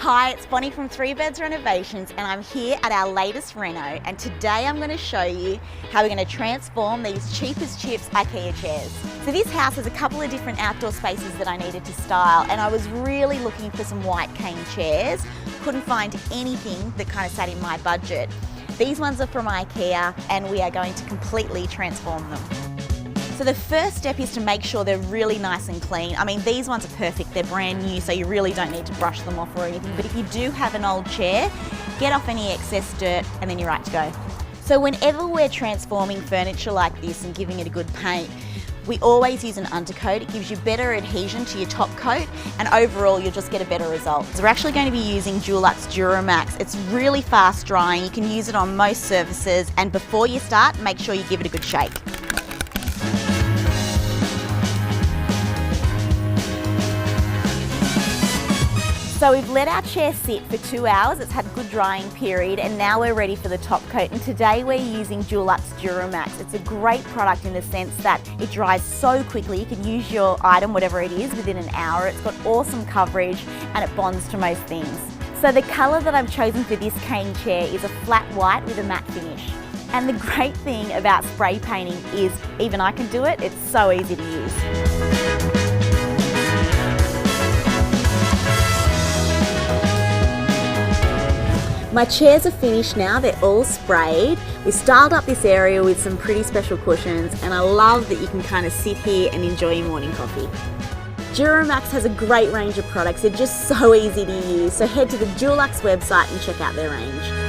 Hi, it's Bonnie from Birds Renovations, and I'm here at our latest reno, and today I'm going to show you how we're going to transform these cheap as chips IKEA chairs. So this house has a couple of different outdoor spaces that I needed to style, and I was really looking for some white cane chairs. Couldn't find anything that kind of sat in my budget. These ones are from IKEA, and we are going to completely transform them. So the first step is to make sure they're really nice and clean. I mean, these ones are perfect, they're brand new, so you really don't need to brush them off or anything. But if you do have an old chair, get off any excess dirt and then you're right to go. So whenever we're transforming furniture like this and giving it a good paint, we always use an undercoat. It gives you better adhesion to your top coat, and overall you'll just get a better result. So we're actually going to be using Dulux Duramax. It's really fast drying, you can use it on most surfaces, and before you start, make sure you give it a good shake. So we've let our chair sit for 2 hours, it's had a good drying period, and now we're ready for the top coat. And today we're using Dulux Duramax. It's a great product in the sense that it dries so quickly. You can use your item, whatever it is, within an hour. It's got awesome coverage and it bonds to most things. So the colour that I've chosen for this cane chair is a flat white with a matte finish. And the great thing about spray painting is even I can do it, it's so easy to use. My chairs are finished now, they're all sprayed. We styled up this area with some pretty special cushions, and I love that you can kind of sit here and enjoy your morning coffee. Duramax has a great range of products, they're just so easy to use, so head to the Dulux website and check out their range.